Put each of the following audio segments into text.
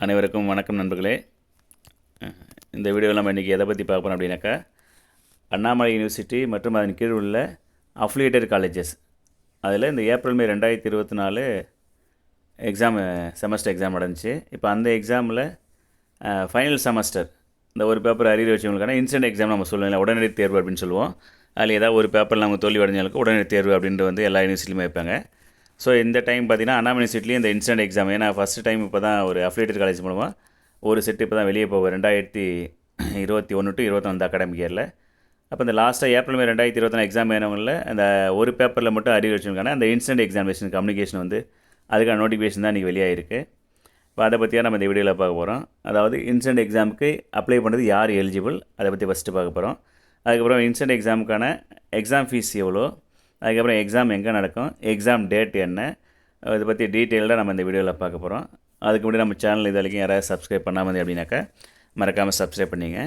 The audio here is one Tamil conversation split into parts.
அனைவருக்கும் வணக்கம் நண்பர்களே. இந்த வீடியோவில் நம்ம இன்றைக்கி எதை பற்றி பார்க்க போகிறோம் அப்படின்னாக்கா, அண்ணாமலை யூனிவர்சிட்டி மற்றும் அதன் கீழ் உள்ள அஃபிலியேட்டட் காலேஜஸ் அதில் இந்த ஏப்ரல் மே 2024 செமஸ்டர் எக்ஸாம் நடந்துச்சு. இப்போ அந்த எக்ஸாமில் ஃபைனல் செமஸ்டர் இந்த ஒரு பேப்பர் அரியர் வச்சவங்களுக்கான இன்ஸ்டன்ட் எக்ஸாம் நம்ம சொல்லுவோம், உடனடி தேர்வு அப்படின்னு சொல்லுவோம். அதில் ஏதாவது ஒரு பேப்பரில் நம்ம தோல்வி அடைஞ்சவங்களுக்கு உடனடி தேர்வு அப்படின்ட்டு எல்லா யூனிவர்சிட்டியுமே வைப்பாங்க. ஸோ இந்த டைம் பார்த்திங்கன்னா அண்ணாமலை யூனிவர்சிட்டிலேயும் இந்த இன்ஸ்டன்ட் எக்ஸாம், ஏன்னா ஃபஸ்ட்டு டைம் இப்போ தான் ஒரு அஃபிலியேட்டட் காலேஜ் மூலமாக ஒரு செட்டு இப்போ தான் வெளியே போகும் 2021 to 2022 அந்த அகாடமிக் இயரில். அப்போ இந்த லாஸ்ட்டாக ஏப்ரல் மே 2024 எக்ஸாம் வேணவங்களில் அந்த ஒரு பேப்பரில் மட்டும் அரியர் வச்சுருக்காங்க. அந்த இன்ஸ்டன்ட் எக்ஸாமினேஷன் கம்யூனிகேஷன் அதுக்கான நோட்டிஃபிகேஷன் தான் இன்றைக்கி வெளியாகிருக்கு. இப்போ அதை பற்றியாக நம்ம இந்த வீடியோவில் பார்க்க போகிறோம். அதாவது இன்ஸ்டன்ட் எக்ஸாமுக்கு அப்ளை பண்ணுறது யார் எலிஜிபிள், அதை பற்றி ஃபஸ்ட்டு பார்க்க போகிறோம். அதுக்கப்புறம் இன்ஸ்டன்ட் எக்ஸாமுக்கான எக்ஸாம் ஃபீஸ் எவ்வளோ, அதுக்கப்புறம் எக்ஸாம் எங்கே நடக்கும், எக்ஸாம் டேட் என்ன, இதை பற்றி டீட்டெயில்டாக நம்ம இந்த வீடியோவில் பார்க்க போகிறோம். அதுக்கு முன்னாடி நம்ம சேனல் இது வரைக்கும் யாராவது சப்ஸ்கிரைப் பண்ணாமல் அப்படின்னாக்கா மறக்காமல் சப்ஸ்கிரைப் பண்ணிங்க.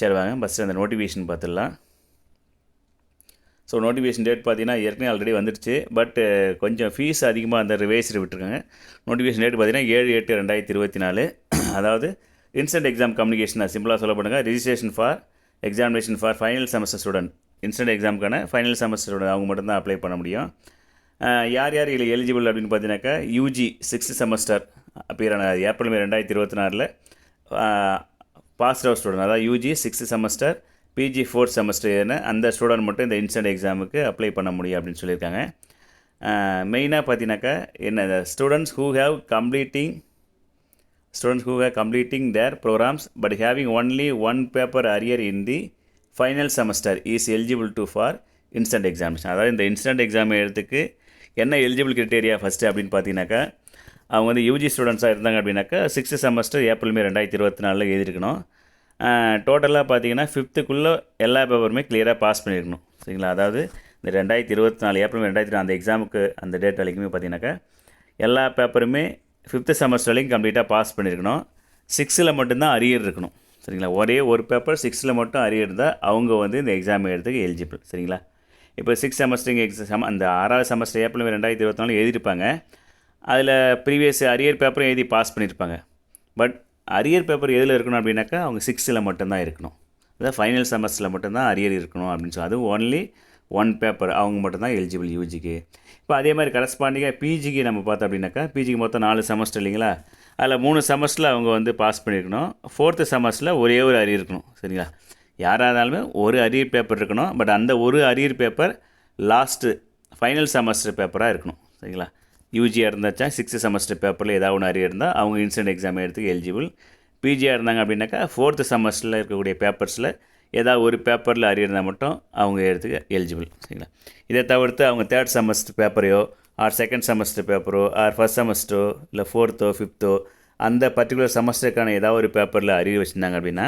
சரி வாங்க ஃபஸ்ட்டு அந்த நோட்டிஃபிகேஷன் பார்த்துடலாம். ஸோ நோட்டிஃபிகேஷன் டேட் பார்த்தீங்கன்னா ஏற்கனவே ஆல்ரெடி வந்துடுச்சு, பட் கொஞ்சம் ஃபீஸ் அதிகமாக அந்த ரிவைஸ்டு விட்டுருக்காங்க. நோட்டிஃபிகேஷன் டேட் பார்த்தீங்கன்னா 7/8/2024. அதாவது இன்ஸ்டன்ட் எக்ஸாம் கம்யூனிகேஷன் சிம்பிளாக சொல்ல பண்ணுங்கள், registration for examination for final semester student. Instant எக்ஸாமுக்கான ஃபைனல் செமஸ்டர் ஸ்டூடெண்ட் அவங்க மட்டும்தான் அப்ளை பண்ண முடியும். யார் யார் இதில் எலிஜிபிள் அப்படின்னு பார்த்தீங்கன்னாக்கா, யூஜி 6th செமஸ்டர் அப்பியரான April May 2024 pass out student, அதாவது UG 6th semester PG 4th semester ஏன்னா அந்த ஸ்டூடெண்ட் மட்டும் இந்த இன்ஸ்டன்ட் எக்ஸாமுக்கு அப்ளை பண்ண முடியும் அப்படின்னு சொல்லியிருக்காங்க. மெயினாக பார்த்தீங்கன்னாக்கா என்ன, students who have completing their programs but having only one paper arrear in the final semester is eligible to for instant examination. அதாவது இந்த இன்ஸ்டன்ட் எக்ஸாம் எழுதுறதுக்கு என்ன எலிஜிபிள் கிரிட்டேரியா ஃபஸ்ட்டு அப்படின்னு பார்த்தீங்கன்னாக்கா, அவங்க யூஜி ஸ்டூடெண்ட்ஸாக இருந்தாங்க அப்படின்னாக்கா 6th செமஸ்டர் ஏப்ரல் மே 2024 எழுதிருக்கணும். டோட்டலாக பார்த்தீங்கன்னா 5th எல்லா பேப்பருமே கிளியராக பாஸ் பண்ணியிருக்கணும். சரிங்களா? அதாவது இந்த 2024 ஏப்ரல் மே 2024 அந்த எக்ஸாமுக்கு அந்த டேட் வரைக்குமே பார்த்தீங்கன்னாக்கா எல்லா பேப்பருமே 5th செமஸ்டர் வரைக்கும் கம்ப்ளீட்டாக பாஸ் பண்ணியிருக்கணும். 6th மட்டும்தான் அரியர் இருக்கணும். சரிங்களா? ஒரே ஒரு பேப்பர் 6th மட்டும் அரியர் இருந்தால் அவங்க இந்த எக்ஸாம் எழுதுறதுக்கு எலிஜிபிள். சரிங்களா? இப்போ 6th செமஸ்டரிங் எக்ஸாம் அந்த 6வது செமஸ்டர் ஏப்ரல் மே 2024 எழுதியிருப்பாங்க. அதில் ப்ரீவியஸ் அரியர் பேப்பரும் எழுதி பாஸ் பண்ணியிருப்பாங்க. பட் அரியர் பேப்பர் எதில் இருக்கணும் அப்படின்னாக்கா அவங்க 6th மட்டும்தான் இருக்கணும். அதாவது ஃபைனல் செமஸ்டரில் மட்டும்தான் அரியர் இருக்கணும் அப்படின்னு சொல்லி, அதுவும் ஒன்லி ஒன் பேப்பர் அவங்க மட்டும்தான் எலிஜிபிள் யூஜிக்கு. இப்போ அதே மாதிரி கரஸ்பாண்டிங்காக பிஜிக்கு நம்ம பார்த்தோம் அப்படின்னாக்கா, பிஜிக்கு மொத்தம் 4 செமஸ்டர் இல்லைங்களா? அதில் 3 செமஸ்டரில் அவங்க பாஸ் பண்ணியிருக்கணும். 4th செமஸ்டரில் ஒரே ஒரு அரியர் இருக்கணும். சரிங்களா? யாராக இருந்தாலுமே ஒரு அரியர் பேப்பர் இருக்கணும். பட் அந்த ஒரு arrear paper last final semester பேப்பராக இருக்கணும். சரிங்களா? யூஜியாக இருந்தாச்சா 6th செமஸ்டர் பேப்பரில் ஏதாவது ஒன்று அரியர் இருந்தால் அவங்க இன்ஸ்டன்ட் எக்ஸாம் எடுத்துக்கு எலிஜிபிள். பிஜியாக இருந்தாங்க அப்படின்னாக்கா 4th செமஸ்டரில் இருக்கக்கூடிய பேப்பர்ஸில் ஏதாவது ஒரு பேப்பரில் அரியர் இருந்தால் மட்டும் அவங்க எடுத்துக்க எலிஜிபிள். சரிங்களா? இதை தவிர்த்து அவங்க 3rd செமஸ்டர் பேப்பரையோ ஆர் 2nd செமஸ்டர் பேப்பரோ ஆர் 1st செமஸ்டரோ இல்லை 4th 5th அந்த பர்டிகுலர் செமஸ்டருக்கான ஏதாவது ஒரு பேப்பரில் அரியர் வச்சுருந்தாங்க அப்படின்னா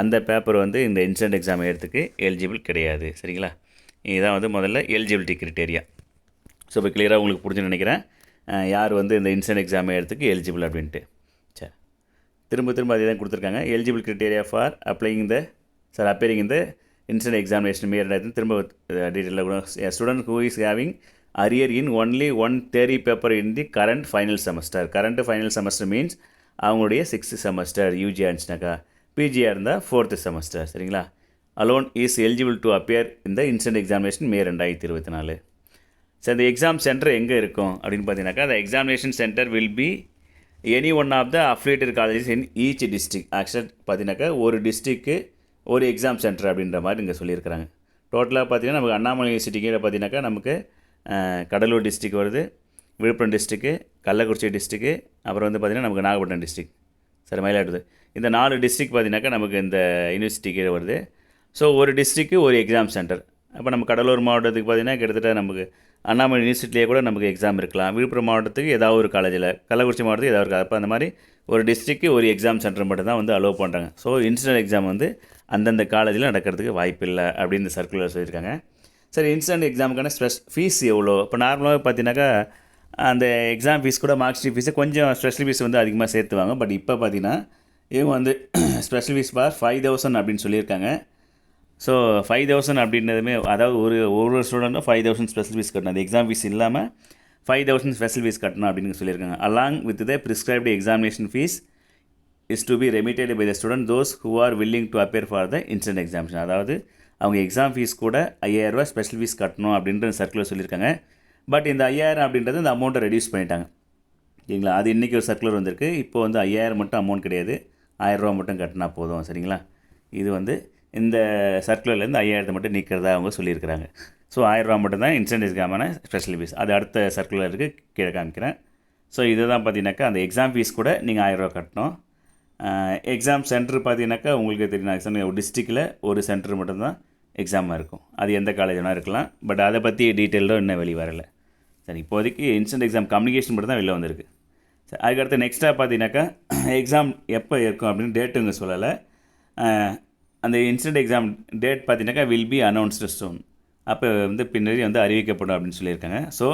அந்த பேப்பர் இந்த இன்ஸ்டன்ட் எக்ஸாம் எடுத்துக்கு எலிஜிபிள் கிடையாது. சரிங்களா? இதுதான் முதல்ல எலிஜிபிலிட்டி கிரிட்டேரியா. ஸோ இப்போ கிளியராக உங்களுக்கு புரிஞ்சுன்னு நினைக்கிறேன் யார் இந்த இன்ஸ்டன்ட் எக்ஸாம் எடுத்துக்கு எலிஜிபிள் அப்படின்ட்டு. சரி, திரும்ப அதே தான் கொடுத்துருக்காங்க. Eligible criteria for appearing in the instant examination மே 2024 திரும்ப டீட்டெயிலாக கூட, student who is having arrear in only one theory paper in the current final semester. Current final semester means அவங்களுடைய 6th செமஸ்டர் யூஜியாக இருந்துச்சுனாக்கா, பிஜியாக இருந்தால் 4th செமஸ்டர். சரிங்களா? Alone is eligible to appear இந்த இன்ஸ்டன்ட் எக்ஸாமினேஷன் மே 2024. சரி, இந்த எக்ஸாம் சென்டர் எங்கே இருக்கும் அப்படின்னு பார்த்தீங்கன்னாக்கா, the examination centre will be any one of the affiliated colleges in each district. ஆக்சுவலாக பார்த்தீங்கன்னாக்கா ஒரு டிஸ்ட்ரிக்கு ஒரு எக்ஸாம் சென்டர் அப்படின்ற மாதிரி இங்கே சொல்லியிருக்கிறாங்க. டோட்டலாக பார்த்தீங்கன்னா நமக்கு அண்ணாமலை யூனிவர்சிட்டிக்கு பார்த்தீங்கன்னாக்கா நமக்கு கடலூர் டிஸ்ட்ரிக் வருது, விழுப்புரம் டிஸ்ட்ரிக்கு, கள்ளக்குறிச்சி டிஸ்ட்ரிக்கு, அப்புறம் பார்த்தீங்கன்னா நமக்கு நாகப்பட்டினம் டிஸ்ட்ரிக், சரி மயிலாடுதுறை, இந்த 4 டிஸ்ட்ரிக் பார்த்தீங்கன்னாக்கா நமக்கு இந்த யூனிவர்சிட்டிக்கு வருது. ஸோ ஒரு டிஸ்ட்ரிக்கு ஒரு எக்ஸாம் சென்டர். அப்போ நம்ம கடலூர் மாவட்டத்துக்கு பார்த்தீங்கன்னா கிட்டத்தட்ட நமக்கு அண்ணாமலை யூனிவர்சிட்டிலேயே கூட நமக்கு எக்ஸாம் இருக்கலாம். விழுப்புரம் மாவட்டத்துக்கு ஏதாவது ஒரு காலேஜில், கள்ளக்குறிச்சி மாவட்டத்துக்கு ஏதாவது ஒரு, அப்போ அந்த மாதிரி ஒரு டிஸ்ட்ரிக்கு ஒரு எக்ஸாம் சென்டர் மட்டும் தான் அலோவ் பண்ணுறாங்க. ஸோ இன்ஸ்டன்ட் எக்ஸாம் அந்தந்த காலேஜில் நடக்கிறதுக்கு வாய்ப்பு இல்லை அப்படின்னு சர்க்குலர் சொல்லியிருக்காங்க. சரி, இன்ஸ்டன்ட் எக்ஸாமுக்கான ஃபீஸ் எவ்வளோ? இப்போ நார்மலாக பார்த்தீங்கன்னாக்கா அந்த எக்ஸாம் ஃபீஸ் கூட மார்க் ஷீட் ஃபீஸு கொஞ்சம் ஸ்பெஷல் ஃபீஸ் அதிகமாக சேர்த்துவாங்க. பட் இப்போ பார்த்தீங்கன்னா இவங்க ஸ்பெஷல் ஃபீஸ் ஃபார் 5,000 அப்படின்னு சொல்லியிருக்காங்க. ஸோ 5,000 அப்படின்றதுமே, அதாவது ஒரு ஸ்டூடெண்ட்டும் 5,000 ஸ்பெஷல் ஃபீஸ் கட்டணும். அந்த எக்ஸாம் ஃபீஸ் இல்லாமல் 5,000 ஸ்பெஷல் ஃபீஸ் கட்டணும் அப்படின்னு சொல்லியிருக்காங்க. Along with the prescribed examination fees is to be remitted by the student those who are willing to appear for the instant examination. அதாவது அவங்க எக்ஸாம் ஃபீஸ் கூட 5000 ஸ்பெஷல் ஃபீஸ் கட்டணும் அப்படின்ற சர்க்குலர் சொல்லியிருக்காங்க. பட் இந்த 5000 அப்படின்றது இந்த அமௌண்ட்டை ரெடியூஸ் பண்ணிட்டாங்க. சரிங்களா? அது இன்றைக்கி ஒரு சர்க்குலர் வந்திருக்கு. இப்போ வந்து 5000 மட்டும் அமௌண்ட் கிடையாது, 1000 ரூபா மட்டும் கட்டினா போதும். சரிங்களா? இது வந்து இந்த சர்க்குலர்லேருந்து 5000 மட்டும் நீக்கிறதா அவங்க சொல்லியிருக்கிறாங்க. ஸோ 1000 ரூபா மட்டும் தான் இன்ஸ்டன்ட் எக்ஸாமான ஸ்பெஷல் ஃபீஸ். அது அடுத்த சர்க்குலருக்கு கீழே காமிக்கிறேன். ஸோ இது தான் பார்த்தீங்கன்னாக்கா அந்த எக்ஸாம் ஃபீஸ் கூட நீங்கள் 1000 ரூபா கட்டணும். எக்ஸாம் சென்டர் பார்த்தீங்கன்னாக்கா உங்களுக்கு தெரியும், ஒரு டிஸ்ட்ரிக்டில் ஒரு சென்டர் மட்டும்தான் எக்ஸாமாக இருக்கும். அது எந்த காலேஜ் வேணால் இருக்கலாம். பட் அதை பற்றி டீட்டெயிலும் இன்னும் வெளியே வரலை. சரி, இப்போதைக்கு இன்ஸ்டன்ட் எக்ஸாம் கம்யூனிகேஷன் மட்டும் தான் வெளில வந்திருக்கு. சரி, அதுக்கடுத்து நெக்ஸ்ட்டாக பார்த்தீங்கன்னாக்கா எக்ஸாம் எப்போ இருக்கும் அப்படின்னு டேட்டுங்க சொல்லலை. அந்த இன்ஸ்டன்ட் எக்ஸாம் டேட் பார்த்தீங்கன்னாக்கா வில் பி அனௌன்ஸ்டு சூன். அப்போ வந்து பின்னாடி வந்து அறிவிக்கப்படும் அப்படின்னு சொல்லியிருக்காங்க. ஸோ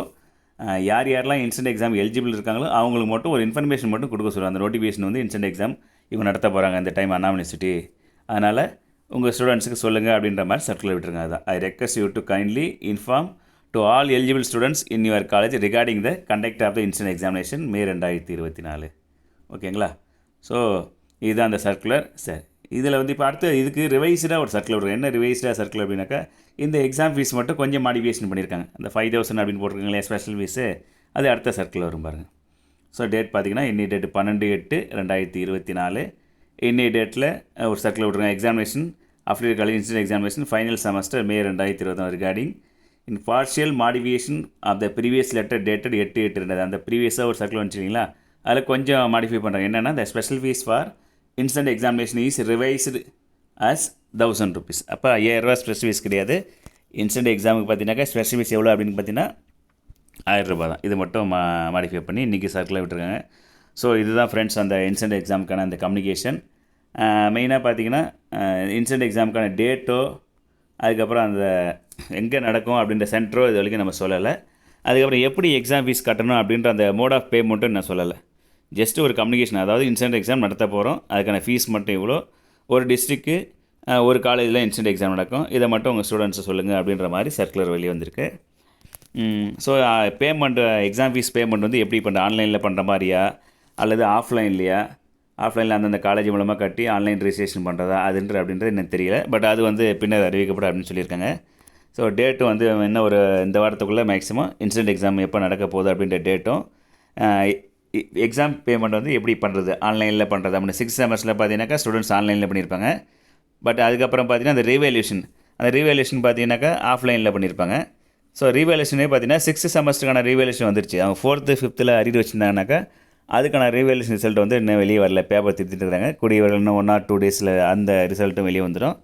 யார் யாரெல்லாம் இன்ஸ்டன்ட் எக்ஸாம் எலிஜிபிள் இருக்காங்களோ அவங்களுக்கு மட்டும் ஒரு இன்ஃபர்மேஷன் மட்டும் கொடுக்க சொல்லுவாங்க. அந்த நோட்டிஃபிகேஷன் வந்து இன்ஸ்டன்ட் எக்ஸாம் இவங்க நடத்த போகிறாங்க அந்த டைம் அனாமனிசிட்டி, அதனால் உங்கள் ஸ்டூடெண்ட்ஸுக்கு சொல்லுங்கள் அப்படின்ற மாதிரி சர்க்குலர் விட்டுருங்க. அதுதான் I request you to kindly inform to all eligible students in your college regarding the conduct of the instant examination May 2024. ஓகேங்களா? ஸோ இதுதான் அந்த சர்க்குலர். சரி, இதில் வந்து இப்போ அடுத்து இதுக்கு ரிவைஸ்டாக ஒரு சர்க்குலர் வரும். என்ன ரிவைஸ்டாக சர்க்குலர் அப்படின்னாக்கா இந்த எக்ஸாம் ஃபீஸ் மட்டும் கொஞ்சம் மாடிஃபிகேஷன் பண்ணியிருக்காங்க. அந்த 5000 அப்படின்னு போட்டிருக்காங்களே ஸ்பெஷல் ஃபீஸு, அது அடுத்த சர்க்குலர் வரும் பாருங்கள். ஸோ டேட் பார்த்தீங்கன்னா இன்னி டேட் 12/8/2024. இன்னி டேட்டில் ஒரு சர்க்குலர் விட்ருக்காங்க. Examination after college instant examination final semester May 2024 regarding in partial modification of the previous letter dated 8/8. அந்த ப்ரீவியஸாக ஒரு சர்க்குலர் வந்துச்சிங்களா, அதில் கொஞ்சம் மாடிஃபை பண்ணுறாங்க. என்னென்னா the special fees for instant examination is revised as 1000 rupees. அப்போ 5000 ரூபா ஸ்பெஷல் ஃபீஸ் கிடையாது. இன்ஸ்டன்ட் எக்ஸாமுக்கு பார்த்தீங்கன்னாக்கா ஸ்பெஷல் ஃபீஸ் எவ்வளோ அப்படின்னு பார்த்தீங்கன்னா 1000 ரூபா தான். இது மட்டும் மாடிஃபை பண்ணி இன்றைக்கி சர்க்குலர் விட்டுருக்காங்க. ஸோ இதுதான் ஃப்ரெண்ட்ஸ் அந்த இன்ஸ்டன்ட் எக்ஸாமுக்கான அந்த கம்யூனிகேஷன். மெயினாக பார்த்தீங்கன்னா இன்ஸ்டன்ட் எக்ஸாமுக்கான டேட்டோ அதுக்கப்புறம் அந்த எங்கே நடக்கும் அப்படின்ற சென்டரோ இது வரைக்கும் நம்ம சொல்லலை. அதுக்கப்புறம் எப்படி எக்ஸாம் ஃபீஸ் கட்டணும் அப்படின்ற அந்த மோட் ஆஃப் பேமெண்ட்டும் நான் சொல்லலை. ஜஸ்ட்டு ஒரு கம்யூனிகேஷன், அதாவது இன்ஸ்டன்ட் எக்ஸாம் நடத்த போகிறோம், அதுக்கான ஃபீஸ் மட்டும் இவ்வளோ, ஒரு டிஸ்ட்ரிக்கு ஒரு காலேஜில் இன்ஸ்டன்ட் எக்ஸாம் நடக்கும், இதை மட்டும் உங்கள் ஸ்டூடெண்ட்ஸை சொல்லுங்கள் அப்படின்ற மாதிரி சர்க்குலர் வெளியே வந்திருக்கு. So payment exam fees payment வந்து எப்படி பண்ணுற, ஆன்லைனில் பண்ணுற மாதிரியா அல்லது ஆஃப்லைன்லையா, ஆஃப்லைனில் அந்தந்த காலேஜ் மூலமாக கட்டி ஆன்லைன் ரிஜிஸ்ட்ரேஷன் பண்ணுறதா அப்படின்றது எனக்கு தெரியல. பட் அது வந்து பின்னர் அறிவிக்கப்படும் அப்படின்னு சொல்லியிருக்காங்க. ஸோ டேட்டு வந்து என்ன ஒரு இந்த வாரத்துக்குள்ளே மேக்ஸிமம் இன்ஸ்டன்ட் எக்ஸாம் எப்போ நடக்க போகுது அப்படின்ற டேட்டும் எக்ஸாம் பேமெண்ட் வந்து எப்படி பண்ணுறது, ஆன்லைனில் பண்ணுறது அப்படின்னு 6th செமஸ்டரில் பார்த்தீங்கன்னாக்கா ஸ்டூடெண்ட்ஸ் ஆன்லைனில் பண்ணியிருப்பாங்க. பட் அதுக்கப்புறம் பார்த்தீங்கன்னா அந்த ரீவேல்யூஷன் பார்த்தீங்கன்னாக்கா ஆஃப்லைனில் பண்ணியிருப்பாங்க. ஸோ ரீவேல்யூஷனே பார்த்தீங்கன்னா 6th செமஸ்டருக்கான ரீவேல்யூஷன் வந்துருச்சு. அவங்க 4th 5th அரியர் வச்சுருந்தாங்கனாக்கா அதுக்கான ரீவேல்யூஷன் ரிசல்ட் வந்து இன்னும் வெளியே வரல, பேப்பர் திருத்திட்டு இருக்கிறாங்க. கூடிய இன்னும் 1 or 2 days அந்த ரிசல்ட்டும் வெளியே வந்துடும்.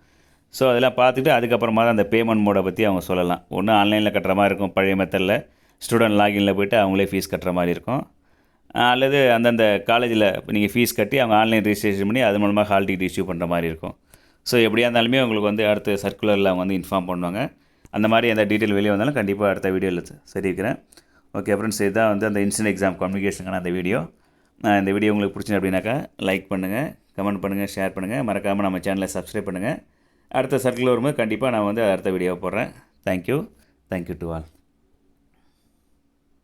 ஸோ அதெல்லாம் பார்த்துட்டு அதுக்கப்புறமா தான் அந்த பேமெண்ட் மோடை பற்றி அவங்க சொல்லலாம். ஒன்று ஆன்லைனில் கட்டுற மாதிரி இருக்கும், பழைய மெத்தடில் ஸ்டூடெண்ட் லாகினில் போய்ட்டு அவங்களே ஃபீஸ் கட்டுற மாதிரி இருக்கும். அல்லது அந்தந்த காலேஜில் நீங்கள் ஃபீஸ் கட்டி அவங்க ஆன்லைன் ரிஜிஸ்ட்ரேஷன் பண்ணி அது மூலமாக ஹால் டிக்கெட் இஷ்யூ பண்ணுற மாதிரி இருக்கும். ஸோ எப்படியா இருந்தாலுமே உங்களுக்கு வந்து அடுத்த சர்க்குலரில் அவங்க வந்து இன்ஃபார்ம் பண்ணுவாங்க. அந்த மாதிரி எந்த டீட்டெயில் வெளியே வந்தாலும் கண்டிப்பாக அடுத்த வீடியோவில் தெரிவிக்கிறேன். ஓகே ஃப்ரெண்ட்ஸ், இதுதான் வந்து அந்த இன்ஸ்டன்ட் எக்ஸாம் கம்யூனிகேஷனுக்கான அந்த வீடியோ. இந்த வீடியோ உங்களுக்கு பிடிச்சிங்க அப்படின்னாக்கா லைக் பண்ணுங்கள், கமெண்ட் பண்ணுங்கள், ஷேர் பண்ணுங்கள், மறக்காமல் நம்ம சேனலை சப்ஸ்கிரைப் பண்ணுங்கள். அடுத்த சர்க்குலர் வரும்போது கண்டிப்பாக நான் வந்து அடுத்த வீடியோ போடுறேன். Thank you to all.